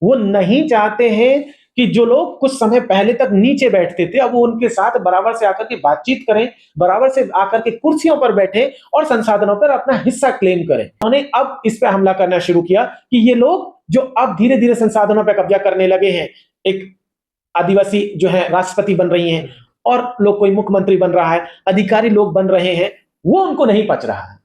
वो नहीं चाहते हैं कि जो लोग कुछ समय पहले तक नीचे बैठते थे, अब वो उनके साथ बराबर से आकर के बातचीत करें, बराबर से आकर के कुर्सियों पर बैठे और संसाधनों पर अपना हिस्सा क्लेम करें। उन्होंने अब इस पे हमला करना शुरू किया कि ये लोग जो अब धीरे-धीरे संसाधनों पे कब्जा करने लगे हैं, एक आदिवासी जो है राष्ट्रपति बन रही हैं और लोग कोई मुख्यमंत्री बन रहा है, अधिकारी लोग बन रहे हैं, वो उनको नहीं पच रहा है।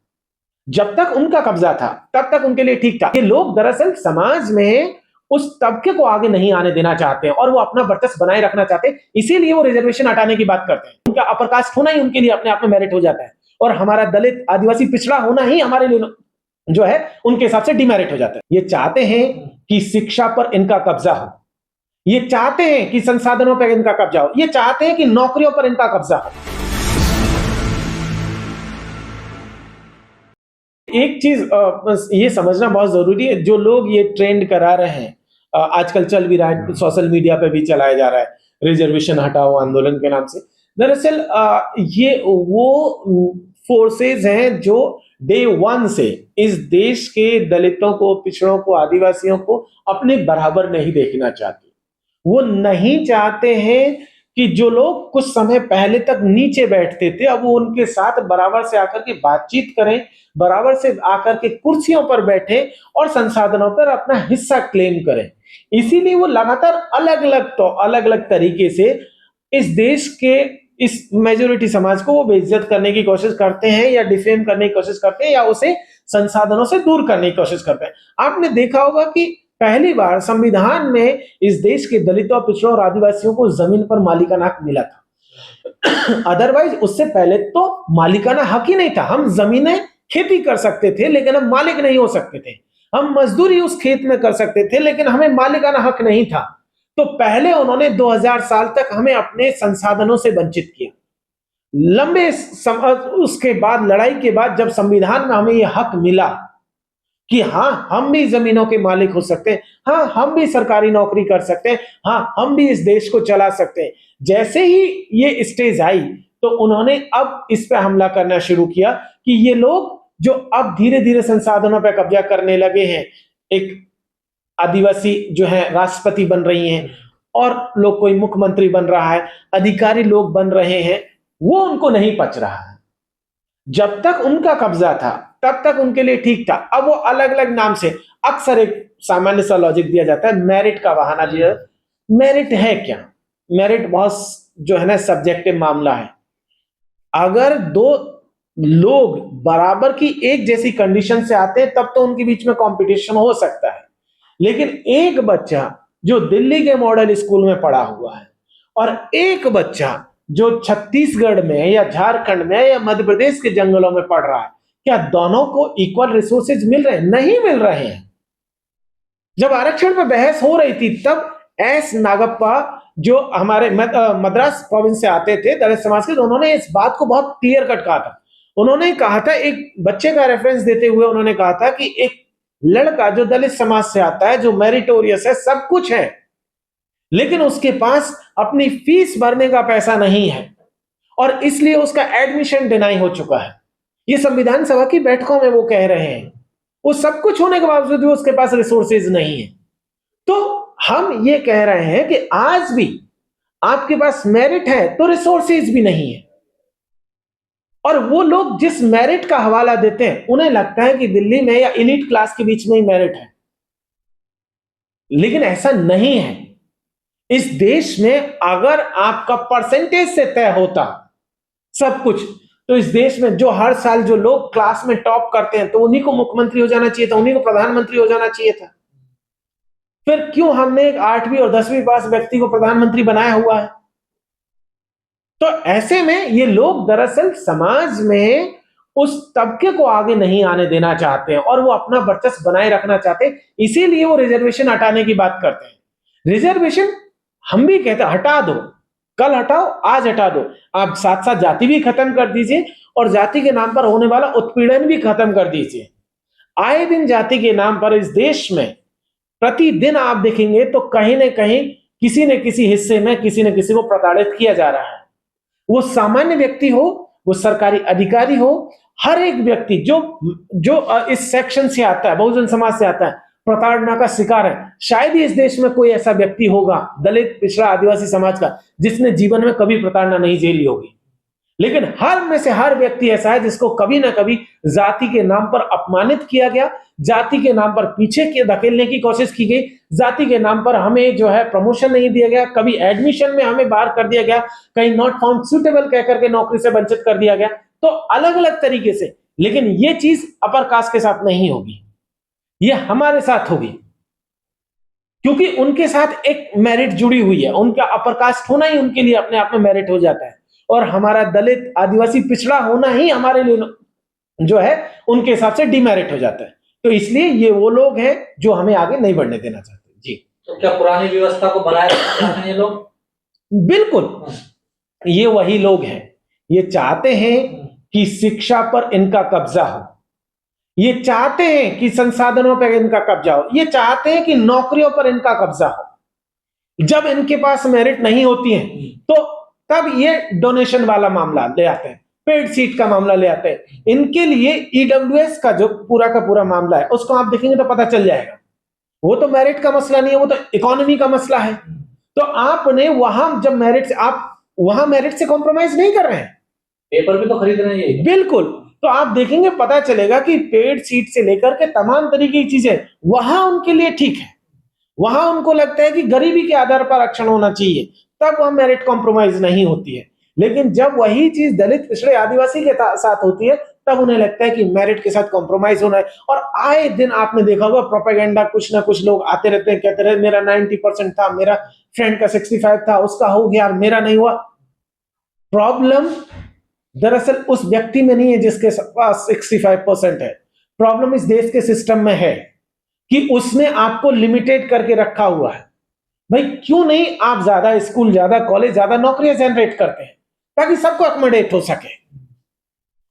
जब तक उनका कब्जा था, तब तक उनके लिए ठीक था। ये लोग दरअसल समाज में उस तबके को आगे नहीं आने देना चाहते हैं और वो अपना वर्चस्व बनाए रखना चाहते हैं, इसीलिए वो रिजर्वेशन हटाने की बात करते हैं। उनका अपर कास्ट होना ही उनके लिए अपने आप में मेरिट हो जाता है और हमारा दलित आदिवासी पिछड़ा होना ही हमारे लिए जो है उनके हिसाब से डिमेरिट हो जाता है। ये चाहते हैं कि शिक्षा पर इनका कब्जा हो, ये चाहते हैं कि संसाधनों पर इनका कब्जा हो, ये चाहते हैं कि नौकरियों पर इनका कब्जा हो। एक चीज ये समझना बहुत जरूरी है, जो लोग ये ट्रेंड करा रहे हैं, आजकल चल भी रहा है, सोशल मीडिया पे भी चलाया जा रहा है, रिजर्वेशन हटाओ आंदोलन के नाम से। दरअसल ये वो फोर्सेज हैं जो डे वन से इस देश के दलितों को, पिछड़ों को, आदिवासियों को अपने बराबर नहीं देखना चाहते। वो नहीं चाहते हैं कि जो लोग कुछ समय पहले तक नीचे बैठते थे, अब वो उनके साथ बराबर से आकर के बातचीत करें, बराबर से आकर के कुर्सियों पर बैठे और संसाधनों पर अपना हिस्सा क्लेम करें। इसीलिए वो लगातार अलग अलग तरीके से इस देश के इस मेजोरिटी समाज को वो बेइज्जत करने की कोशिश करते हैं या डिफेम करने की कोशिश करते हैं या उसे संसाधनों से दूर करने की कोशिश करते हैं। आपने देखा होगा कि पहली बार संविधान में इस देश के दलितों, पिछड़ों और आदिवासियों को जमीन पर मालिकाना हक मिला था। अदरवाइज उससे पहले तो मालिकाना हक ही नहीं था। हम जमीनें खेती कर सकते थे लेकिन हम मालिक नहीं हो सकते थे। हम मजदूरी उस खेत में कर सकते थे लेकिन हमें मालिकाना हक नहीं था। तो पहले उन्होंने 2000 साल तक हमें अपने संसाधनों से वंचित किया। लंबे समय उसके बाद, लड़ाई के बाद, जब संविधान में हमें यह हक मिला कि हाँ, हम भी जमीनों के मालिक हो सकते हैं, हाँ, हम भी सरकारी नौकरी कर सकते हैं, हाँ, हम भी इस देश को चला सकते हैं। जैसे ही ये स्टेज आई तो उन्होंने अब इस पे हमला करना शुरू किया कि ये लोग जो अब धीरे धीरे संसाधनों पर कब्जा करने लगे हैं, एक आदिवासी जो है राष्ट्रपति बन रही हैं और लोग कोई मुख्यमंत्री बन रहा है, अधिकारी लोग बन रहे हैं, वो उनको नहीं पच रहा है। जब तक उनका कब्जा था तब तक उनके लिए ठीक था। अब वो अलग अलग नाम से, अक्सर एक सामान्य सा लॉजिक दिया जाता है, मेरिट का बहाना दिया। मेरिट है क्या? मेरिट बहुत जो है ना सब्जेक्टिव मामला है। अगर दो लोग बराबर की एक जैसी कंडीशन से आते हैं तब तो उनके बीच में कंपटीशन हो सकता है, लेकिन एक बच्चा जो दिल्ली के मॉडल स्कूल में पढ़ा हुआ है और एक बच्चा जो छत्तीसगढ़ में या झारखंड में या मध्य प्रदेश के जंगलों में पढ़ रहा है, क्या दोनों को इक्वल रिसोर्सेज मिल रहे हैं? नहीं मिल रहे हैं। जब आरक्षण पर बहस हो रही थी तब एस नागप्पा जो हमारे मद्रास प्रोविंस से आते थे, दलित समाज के, तो उन्होंने इस बात को बहुत क्लियर कट कहा था। उन्होंने कहा था, एक बच्चे का रेफरेंस देते हुए उन्होंने कहा था कि एक लड़का जो दलित समाज से आता है, जो मेरिटोरियस है, सब कुछ है, लेकिन उसके पास अपनी फीस भरने का पैसा नहीं है और इसलिए उसका एडमिशन डिनाई हो चुका है। ये संविधान सभा की बैठकों में वो कह रहे हैं। वो सब कुछ होने के बावजूद भी उसके पास रिसोर्सेज नहीं है। तो हम ये कह रहे हैं कि आज भी आपके पास मेरिट है तो रिसोर्सेज भी नहीं है। और वो लोग जिस मेरिट का हवाला देते हैं, उन्हें लगता है कि दिल्ली में या इलीट क्लास के बीच में ही मेरिट है, लेकिन ऐसा नहीं है। इस देश में अगर आपका परसेंटेज से तय होता सब कुछ, तो इस देश में जो हर साल जो लोग क्लास में टॉप करते हैं, तो उन्हीं को मुख्यमंत्री हो जाना चाहिए था, उन्हीं को प्रधानमंत्री हो जाना चाहिए था। फिर क्यों हमने एक 8वीं और 10वीं पास व्यक्ति को प्रधानमंत्री बनाया हुआ है? तो ऐसे में ये लोग दरअसल समाज में उस तबके को आगे नहीं आने देना चाहते हैं और वो अपना वर्चस्व बनाए रखना चाहते हैं, इसीलिए वो रिजर्वेशन हटाने की बात करते हैं। रिजर्वेशन हम भी कहते हैं हटा दो, कल हटाओ, आज हटा दो। आप साथ साथ जाति भी खत्म कर दीजिए और जाति के नाम पर होने वाला उत्पीड़न भी खत्म कर दीजिए। आए दिन जाति के नाम पर इस देश में प्रतिदिन आप देखेंगे तो कहीं ना कहीं किसी न किसी हिस्से में किसी न किसी को प्रताड़ित किया जा रहा है। वो सामान्य व्यक्ति हो, वो सरकारी अधिकारी हो, हर एक व्यक्ति जो इस सेक्शन से आता है, बहुजन समाज से आता है, प्रताड़ना का शिकार है। शायद ही इस देश में कोई ऐसा व्यक्ति होगा दलित, पिछड़ा, आदिवासी समाज का जिसने जीवन में कभी प्रताड़ना नहीं झेली होगी। लेकिन हर में से हर व्यक्ति ऐसा है जिसको कभी ना कभी जाति के नाम पर अपमानित किया गया, जाति के नाम पर पीछे के धकेलने की कोशिश की गई, जाति के नाम पर हमें जो है प्रमोशन नहीं दिया गया, कभी एडमिशन में हमें बाहर कर दिया गया, कहीं नॉट फाउंड सुटेबल कहकर के नौकरी से वंचित कर दिया गया। तो अलग अलग तरीके से, लेकिन ये चीज अपर कास्ट के साथ नहीं होगी, ये हमारे साथ होगी, क्योंकि उनके साथ एक मेरिट जुड़ी हुई है। उनका अपर कास्ट होना ही उनके लिए अपने आप में मेरिट हो जाता है, और हमारा दलित, आदिवासी, पिछड़ा होना ही हमारे लिए जो है उनके हिसाब से डिमेरिट हो जाता है। तो इसलिए ये वो लोग हैं जो हमें आगे नहीं बढ़ने देना चाहते। जी, तो क्या पुरानी व्यवस्था को बनाए रखना चाहते हैं ये लोग? बिल्कुल, ये वही लोग हैं। ये चाहते हैं कि शिक्षा पर इनका कब्जा हो, ये चाहते हैं कि संसाधनों पर इनका कब्जा हो, ये चाहते हैं कि नौकरियों पर इनका कब्जा हो। जब इनके पास मेरिट नहीं होती है तो तब ये डोनेशन वाला मामला ले आते हैं, पेड सीट का मामला ले आते हैं। इनके लिए ईडब्ल्यूएस का जो पूरा का पूरा मामला है उसको आप देखेंगे तो पता चल जाएगा, वो तो मेरिट का मसला नहीं है, वो तो इकोनॉमी का मसला है। तो आपने वहां जब मेरिट से, आप वहां मेरिट से कॉम्प्रोमाइज नहीं कर रहे हैं, पेपर भी तो खरीद रहे हैं। बिल्कुल। तो आप देखेंगे पता चलेगा कि पेड सीट से लेकर के तमाम तरीके की चीजें वहां उनके लिए ठीक है, वहां उनको लगता है कि गरीबी के आधार पर आरक्षण होना चाहिए, तब वह मेरिट कॉम्प्रोमाइज नहीं होती है। लेकिन जब वही चीज दलित, पिछड़े, आदिवासी के साथ होती है तब उन्हें लगता है कि मेरिट के साथ कॉम्प्रोमाइज होना है। और आए दिन आपने देखा होगा प्रोपेगेंडा, कुछ ना कुछ लोग आते रहते हैं, कहते रहे मेरा 90% था, मेरा फ्रेंड का 65 था, उसका हो गया, मेरा नहीं हुआ। प्रॉब्लम दरअसल उस व्यक्ति में नहीं है जिसके पास 65% है, प्रॉब्लम इस देश के सिस्टम में है कि उसने आपको लिमिटेड करके रखा हुआ है। भाई क्यों नहीं आप ज्यादा स्कूल, ज्यादा कॉलेज, ज्यादा नौकरियां जनरेट करते हैं ताकि सबको अकोमोडेट हो सके।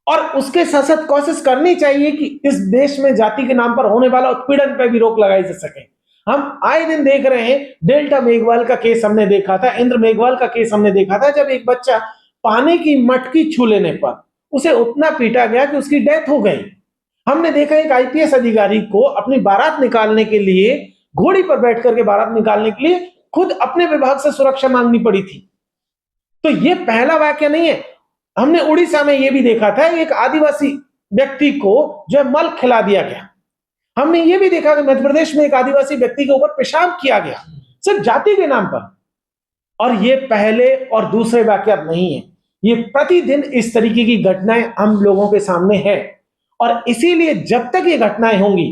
और उसके साथ साथ कोशिश करनी चाहिए कि इस देश में जाति के नाम पर होने वाला उत्पीड़न पर भी रोक लगाई जा सके। हम आए दिन देख रहे हैं, डेल्टा मेघवाल का केस हमने देखा था, इंद्र मेघवाल का केस हमने देखा था, जब एक बच्चा पानी की मटकी छू लेने पर उसे उतना पीटा गया कि उसकी डेथ हो गई। हमने देखा एक आईपीएस अधिकारी को अपनी बारात निकालने के लिए, घोड़ी पर बैठ करके बारात निकालने के लिए खुद अपने विभाग से सुरक्षा मांगनी पड़ी थी। तो ये पहला वाक्य नहीं है। हमने उड़ीसा में यह भी देखा था, एक आदिवासी व्यक्ति को जो है मल खिला दिया गया। हमने ये भी देखा कि मध्य प्रदेश में एक आदिवासी व्यक्ति के ऊपर पेशाब किया गया सिर्फ जाति के नाम पर। और ये पहले और दूसरे वाक्य नहीं है, ये प्रतिदिन इस तरीके की घटनाएं हम लोगों के सामने है। और इसीलिए जब तक ये घटनाएं होंगी,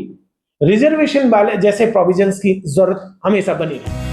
रिजर्वेशन वाले जैसे प्रोविजंस की जरूरत हमेशा बनी रहेगी।